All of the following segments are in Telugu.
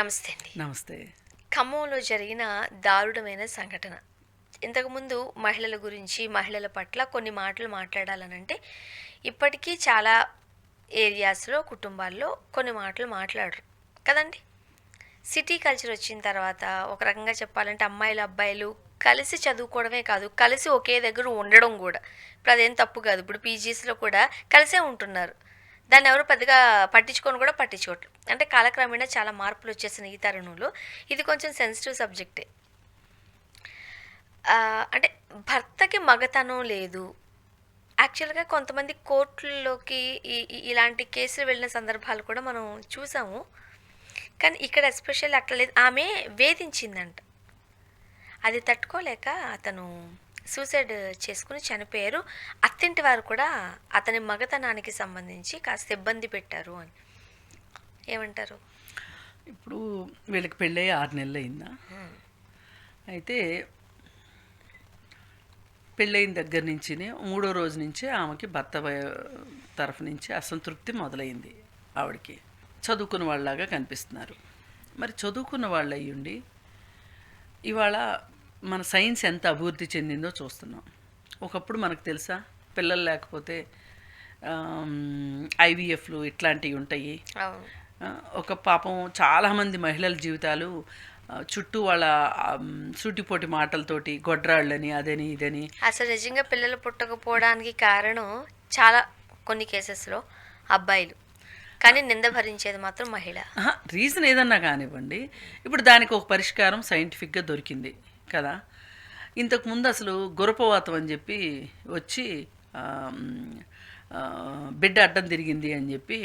నమస్తే అండి. నమస్తే. ఖమ్మంలో జరిగిన దారుణమైన సంఘటన. ఇంతకుముందు మహిళల గురించి, మహిళల పట్ల కొన్ని మాటలు మాట్లాడాలనంటే, ఇప్పటికీ చాలా ఏరియాస్‌లో, కుటుంబాల్లో కొన్ని మాటలు మాట్లాడరు. కదండీ! సిటీ కల్చర్ వచ్చిన తర్వాత ఒక రకంగా చెప్పాలంటే అమ్మాయిలు, అబ్బాయిలు కలిసి చదువుకోవడమే కాదు, కలిసి ఒకే దగ్గర ఉండడం గూడా. ఇప్పుడు అదేం తప్పు కాదు. ఇప్పుడు పీజీస్‌లో కూడా కలిసే ఉంటున్నారు. దాన్ని ఎవరు పెద్దగా పట్టించుకొని కూడా పట్టించుకోవట్లేదు. అంటే కాలక్రమేణా చాలా మార్పులు వచ్చేసిన ఈ తరుణంలో ఇది కొంచెం సెన్సిటివ్ సబ్జెక్టే. అంటే భర్తకి మగతనం లేదు. యాక్చువల్‌గా కొంతమంది కోర్టుల్లోకి ఇలాంటి కేసులు వెళ్ళిన సందర్భాలు కూడా మనం చూసాము. కానీ ఇక్కడ ఎస్పెషల్లీ అట్లా లేదు. ఆమె వేధించిందంట. అది తట్టుకోలేక అతను సూసైడ్ చేసుకుని చనిపోయారు. అత్తింటి వారు కూడా అతని మగతనానికి సంబంధించి కాస్త ఇబ్బంది పెట్టారు అని. ఏమంటారు? ఇప్పుడు వీళ్ళకి పెళ్ళయి 6 నెలలు అయిందా? అయితే పెళ్ళయిన దగ్గర నుంచినే 3వ రోజు నుంచే ఆమెకి భర్త తరఫు నుంచి అసంతృప్తి మొదలైంది. ఆవిడకి చదువుకున్న వాళ్ళలాగా కనిపిస్తున్నారు. మరి చదువుకున్న వాళ్ళు అయ్యుండి ఇవాళ మన సైన్స్ ఎంత అభివృద్ధి చెందిందో చూస్తున్నాం. ఒకప్పుడు మనకు తెలుసా, పిల్లలు లేకపోతే ఐవీఎఫ్లు ఇట్లాంటివి ఉంటాయి. ఒక పాపం చాలామంది మహిళల జీవితాలు చుట్టూ వాళ్ళ సూటిపోటి మాటలతోటి గొడ్రాళ్ళని అదని ఇదని. అసలు నిజంగా పిల్లలు పుట్టకపోవడానికి కారణం చాలా కొన్ని కేసెస్లో అబ్బాయిలు, కానీ నింద భరించేది మాత్రం మహిళ. రీజన్ ఏదన్నా కానివ్వండి, ఇప్పుడు దానికి ఒక పరిష్కారం సైంటిఫిక్గా దొరికింది కదా. ఇంతకుముందు అసలు గురపవాతం అని చెప్పి వచ్చి బిడ్డ అడ్డం తిరిగింది అని చెప్పి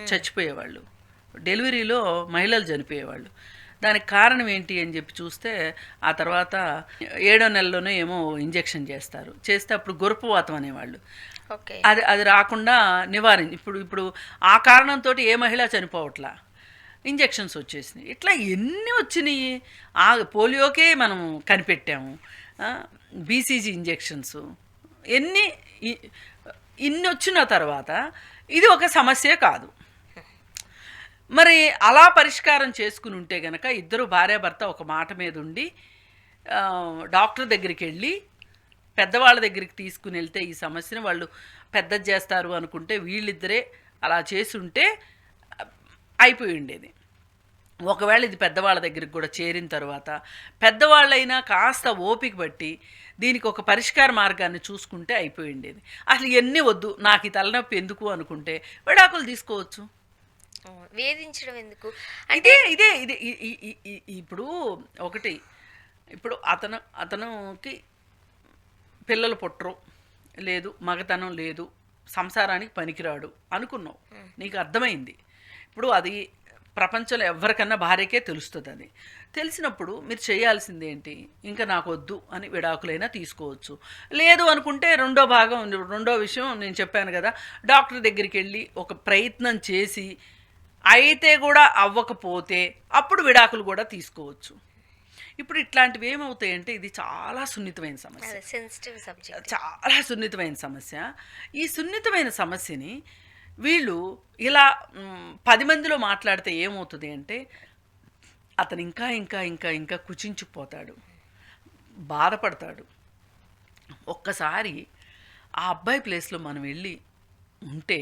చచ్చిపోయేవాళ్ళు. డెలివరీలో మహిళలు చనిపోయేవాళ్ళు. దానికి కారణం ఏంటి అని చెప్పి చూస్తే ఆ తర్వాత 7వ నెలలోనే ఏమో ఇంజెక్షన్ చేస్తే అప్పుడు గురపవాతం అనేవాళ్ళు. అది రాకుండా ఇప్పుడు ఆ కారణంతో ఏ మహిళ చనిపోవట్లా, ఇంజెక్షన్స్ వచ్చేసినాయి. ఇట్లా ఎన్ని వచ్చినాయి. పోలియోకే మనం కనిపెట్టాము, బీసీజీ ఇంజెక్షన్స్ ఇన్ని వచ్చిన తర్వాత ఇది ఒక సమస్య కాదు. మరి అలా పరిష్కారం చేసుకుని ఉంటే గనక ఇద్దరు భార్యాభర్త ఒక మాట మీద ఉండి డాక్టర్ దగ్గరికి వెళ్ళి పెద్దవాళ్ళ దగ్గరికి తీసుకుని వెళ్తే ఈ సమస్యను వాళ్ళు పెద్దది చేస్తారు అనుకుంటే వీళ్ళిద్దరే అలా చేసి ఉంటే అయిపోయి ఉండేది. ఒకవేళ ఇది పెద్దవాళ్ళ దగ్గరికి కూడా చేరిన తర్వాత పెద్దవాళ్ళైనా కాస్త ఓపిక బట్టి దీనికి ఒక పరిష్కార మార్గాన్ని చూసుకుంటే అయిపోయి ఉండేది. అసలు ఇవన్నీ వద్దు, నాకు ఈ తలనొప్పి ఎందుకు అనుకుంటే విడాకులు తీసుకోవచ్చు. వేధించడం ఎందుకు అంటే ఇదే ఇప్పుడు ఒకటి, ఇప్పుడు అతనుకి పిల్లలు పుట్టరు, లేదు మగతనం లేదు, సంసారానికి పనికిరాడు అనుకున్నావు, నీకు అర్థమైంది. ఇప్పుడు అది ప్రపంచంలో ఎవరికన్నా భార్యకే తెలుస్తుంది. అది తెలిసినప్పుడు మీరు చేయాల్సింది ఏంటి, ఇంకా నాకు వద్దు అని విడాకులైనా తీసుకోవచ్చు. లేదు అనుకుంటే రెండో విషయం నేను చెప్పాను కదా, డాక్టర్ దగ్గరికి వెళ్ళి ఒక ప్రయత్నం చేసి అయితే కూడా అవ్వకపోతే అప్పుడు విడాకులు కూడా తీసుకోవచ్చు. ఇప్పుడు ఇట్లాంటివి ఏమవుతాయంటే ఇది చాలా సున్నితమైన సమస్య, సెన్సిటివ్ సబ్జెక్ట్, చాలా సున్నితమైన సమస్య. ఈ సున్నితమైన సమస్యని వీళ్ళు ఇలా 10 మందిలో మాట్లాడితే ఏమవుతుంది అంటే అతను ఇంకా ఇంకా ఇంకా ఇంకా కుచించిపోతాడు, బాధపడతాడు. ఒక్కసారి ఆ అబ్బాయి ప్లేస్లో మనం వెళ్ళి ఉంటే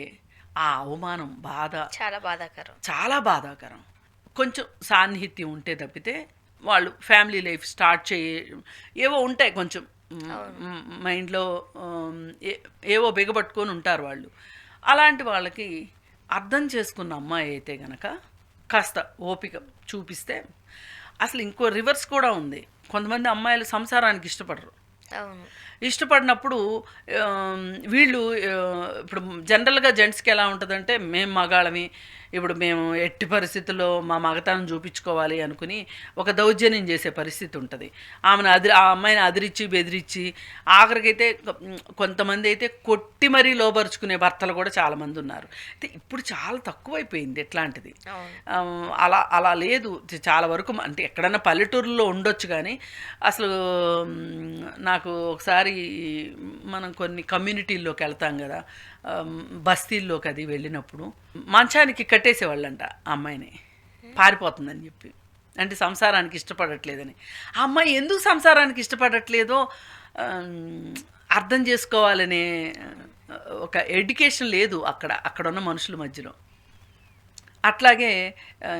ఆ అవమానం, బాధ చాలా బాధాకరం. కొంచెం సాన్నిహిత్యం ఉంటే తప్పితే వాళ్ళు ఫ్యామిలీ లైఫ్ స్టార్ట్ ఏవో ఉంటాయి, కొంచెం మైండ్లో ఏవో బిగబట్టుకొని ఉంటారు వాళ్ళు. అలాంటి వాళ్ళకి అర్థం చేసుకున్న అమ్మాయి అయితే గనక కాస్త ఓపిక చూపిస్తే, అసలు ఇంకో రివర్స్ కూడా ఉంది. కొంతమంది అమ్మాయిలు సంసారానికి ఇష్టపడినప్పుడు వీళ్ళు ఇప్పుడు జనరల్గా జెంట్స్కి ఎలా ఉంటుందంటే, మేము మగాళ్ళమి, ఇప్పుడు మేము ఎట్టి పరిస్థితుల్లో మా మగతనం చూపించుకోవాలి అనుకుని ఒక దౌర్జన్యం చేసే పరిస్థితి ఉంటుంది. ఆ అమ్మాయిని అదిరిచ్చి బెదిరించి ఆఖరికైతే కొంతమంది అయితే కొట్టి మరీ లోపరుచుకునే భర్తలు కూడా చాలామంది ఉన్నారు. అయితే ఇప్పుడు చాలా తక్కువైపోయింది ఇట్లాంటిది. అలా లేదు చాలా వరకు. అంటే ఎక్కడన్నా పల్లెటూరులో ఉండొచ్చు, కానీ అసలు నాకు ఒకసారి మనం కొన్ని కమ్యూనిటీల్లోకి వెళ్తాం కదా, బస్తీల్లోకి అది వెళ్ళినప్పుడు మంచానికి కట్టేసేవాళ్ళంట ఆ అమ్మాయిని. పారిపోతుందని చెప్పి, అంటే సంసారానికి ఇష్టపడట్లేదని. ఆ అమ్మాయి ఎందుకు సంసారానికి ఇష్టపడట్లేదో అర్థం చేసుకోవాలనే ఒక ఎడ్యుకేషన్ లేదు అక్కడున్న మనుషుల మధ్యలో. అట్లాగే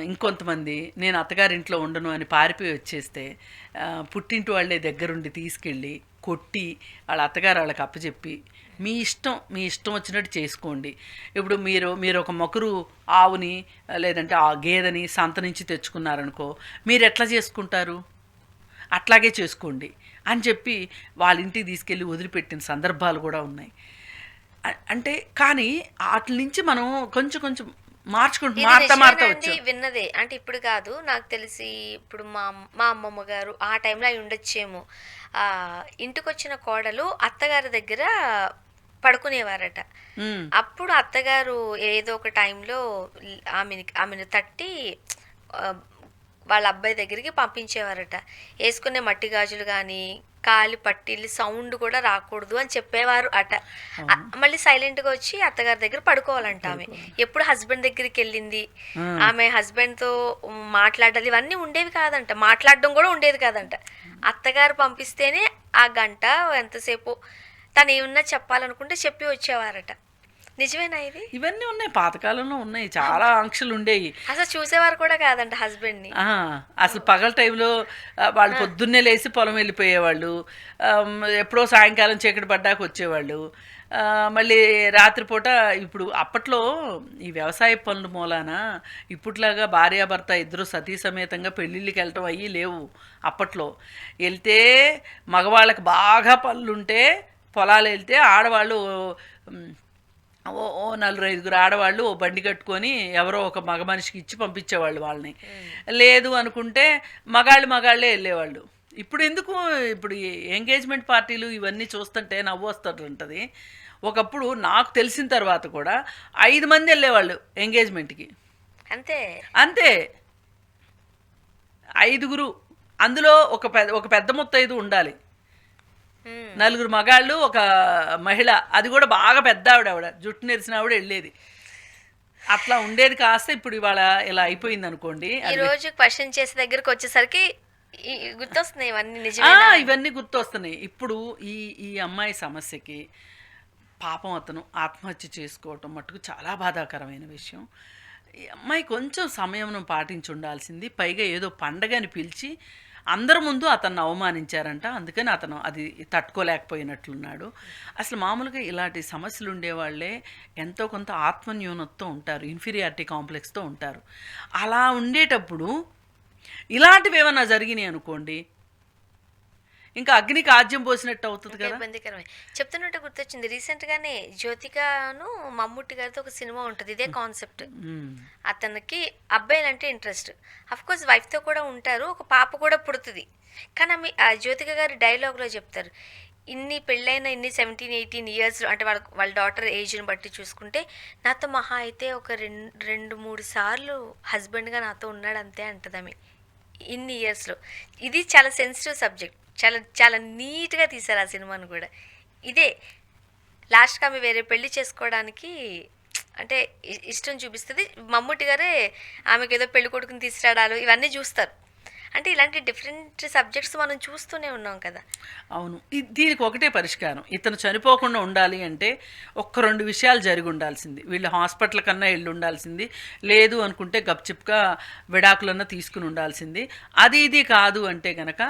ఇంకొంతమంది నేను అత్తగారింట్లో ఉండను అని పారిపోయి వచ్చేస్తే పుట్టింటి వాళ్ళే దగ్గరుండి తీసుకెళ్ళి కొట్టి వాళ్ళ అత్తగారు వాళ్ళకి అప్పచెప్పి మీ ఇష్టం వచ్చినట్టు చేసుకోండి. ఇప్పుడు మీరు ఒక మొకరు ఆవుని లేదంటే ఆ గేదెని సంత నుంచి తెచ్చుకున్నారనుకో, మీరు ఎట్లా చేసుకుంటారు? అట్లాగే చేసుకోండి అని చెప్పి వాళ్ళ ఇంటికి తీసుకెళ్ళి వదిలిపెట్టిన సందర్భాలు కూడా ఉన్నాయి. అంటే కానీ వాటి నుంచి మనం కొంచెం మారుతా అండి విన్నదే, అంటే ఇప్పుడు కాదు నాకు తెలిసి, ఇప్పుడు మా అమ్మమ్మ గారు ఆ టైంలో అయి ఉండొచ్చేమో. ఇంటికి వచ్చిన కోడలు అత్తగారి దగ్గర పడుకునేవారట. అప్పుడు అత్తగారు ఏదో ఒక టైంలో ఆమెను తట్టి వాళ్ళ అబ్బాయి దగ్గరికి పంపించేవారట. వేసుకునే మట్టి గాజులు కానీ కాలి పట్టీలు సౌండ్ కూడా రాకూడదు అని చెప్పేవారు అట. మళ్ళీ సైలెంట్గా వచ్చి అత్తగారి దగ్గర పడుకోవాలంట. ఆమె ఎప్పుడు హస్బెండ్ దగ్గరికి వెళ్ళింది, ఆమె హస్బెండ్తో మాట్లాడాలి, ఇవన్నీ ఉండేవి కాదంట. మాట్లాడడం కూడా ఉండేది కాదంట. అత్తగారు పంపిస్తేనే ఆ గంట ఎంతసేపు తను ఏమన్నా చెప్పాలనుకుంటే చెప్పి వచ్చేవారట. నిజమేనా ఇది? ఇవన్నీ ఉన్నాయి, పాతకాలంలో ఉన్నాయి, చాలా ఆంక్షలు ఉండేవి. అసలు చూసేవారు కూడా కాదంట హస్బెండ్ని. అసలు పగల టైంలో వాళ్ళు పొద్దున్నే లేచి పొలం వెళ్ళిపోయేవాళ్ళు, ఎప్పుడో సాయంకాలం చీకటి పడ్డాక వచ్చేవాళ్ళు. మళ్ళీ రాత్రిపూట ఇప్పుడు అప్పట్లో ఈ వ్యవసాయ పనుల మూలాన ఇప్పట్లాగా భార్యాభర్త ఇద్దరు సతీ సమేతంగా పెళ్ళిళ్ళకి వెళ్ళటం అయ్యి లేవు. అప్పట్లో వెళ్తే మగవాళ్ళకి బాగా పనులుంటే పొలాలు వెళ్తే ఆడవాళ్ళు ఓ 4-5 ఆడవాళ్ళు ఓ బండి కట్టుకొని ఎవరో ఒక మగ మనిషికి ఇచ్చి పంపించేవాళ్ళు వాళ్ళని. లేదు అనుకుంటే మగాళ్ళే వెళ్ళేవాళ్ళు. ఇప్పుడు ఎంగేజ్మెంట్ పార్టీలు ఇవన్నీ చూస్తుంటే నవ్వు వస్తుంటుంది. ఒకప్పుడు నాకు తెలిసిన తర్వాత కూడా 5 మంది వెళ్ళేవాళ్ళు ఎంగేజ్మెంట్కి. అంతే 5 అందులో ఒక పెద్ద ముత్తైదు ఉండాలి, 4 మగాళ్ళు, ఒక మహిళ, అది కూడా బాగా పెద్ద ఆవిడ జుట్టు నెరిసిన ఆవిడ వెళ్ళేది. అట్లా ఉండేది. కాస్త ఇప్పుడు ఇవాళ ఇలా అయిపోయింది అనుకోండి. ఈ రోజు క్వశ్చన్ చేసే దగ్గరకు వచ్చేసరికి గుర్తొస్తున్నాయి ఇవన్నీ గుర్తొస్తున్నాయి. ఇప్పుడు ఈ అమ్మాయి సమస్యకి పాపం అతను ఆత్మహత్య చేసుకోవటం మటుకు చాలా బాధాకరమైన విషయం. ఈ అమ్మాయి కొంచెం సమయం పాటించి ఉండాల్సింది. పైగా ఏదో పండగని పిలిచి అందరి ముందు అతన్ని అవమానించారంట. అందుకని అతను అది తట్టుకోలేకపోయినట్లున్నాడు. అసలు మామూలుగా ఇలాంటి సమస్యలు ఉండేవాళ్ళే ఎంతో కొంత ఆత్మన్యూనతతో ఉంటారు, ఇన్ఫీరియారిటీ కాంప్లెక్స్తో ఉంటారు. అలా ఉండేటప్పుడు ఇలాంటివి ఏమన్నా జరిగినాయి అనుకోండి, ఇంకా అగ్నికి ఆజ్యం పోసినట్టు అవుతుంది కదా. ఇబ్బందికరమే. చెప్తున్నట్టు గుర్తొచ్చింది, రీసెంట్గానే జ్యోతికను మమ్ముట్టి గారితో ఒక సినిమా ఉంటుంది, ఇదే కాన్సెప్ట్. అతనికి అబ్బాయిలంటే ఇంట్రెస్ట్, అఫ్కోర్స్ వైఫ్తో కూడా ఉంటారు, ఒక పాప కూడా పుడుతుంది. కానీ ఆమె జ్యోతిక గారి డైలాగ్లో చెప్తారు, ఇన్ని పెళ్ళైన 17-18 ఇయర్స్ అంటే వాళ్ళ డాటర్ ఏజ్ని బట్టి చూసుకుంటే నాతో మహా అయితే ఒక 2-3 సార్లు హస్బెండ్గా నాతో ఉన్నాడు అంతే అంటది ఆమె ఇన్ని ఇయర్స్లో. ఇది చాలా సెన్సిటివ్ సబ్జెక్ట్, చాలా చాలా నీట్గా తీశారు ఆ సినిమాను కూడా. ఇదే లాస్ట్కి ఆమె వేరే పెళ్లి చేసుకోవడానికి అంటే ఇష్టం చూపిస్తుంది. మమ్ముట్టి గారే ఆమెకు ఏదో పెళ్లి కొడుకుని తీసుకురాడాలు ఇవన్నీ చూస్తారు. అంటే ఇలాంటి డిఫరెంట్ సబ్జెక్ట్స్ మనం చూస్తూనే ఉన్నాం కదా. అవును, దీనికి ఒకటే పరిష్కారం. ఇతను చనిపోకుండా ఉండాలి అంటే 1-2 విషయాలు జరిగి ఉండాల్సింది. వీళ్ళు హాస్పిటల్ కన్నా వెళ్ళి ఉండాల్సింది, లేదు అనుకుంటే గప్చిప్గా విడాకులన్నా తీసుకుని ఉండాల్సింది. ఇది కాదు అంటే గనక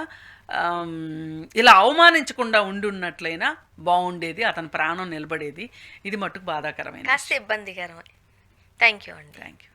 ఇలా అవమానించకుండా ఉండి ఉన్నట్లయినా బాగుండేది, అతని ప్రాణం నిలబడేది. ఇది మట్టుకు బాధాకరమైన, కాస్త ఇబ్బందికరమే. థ్యాంక్ యూ అండి. Thank you.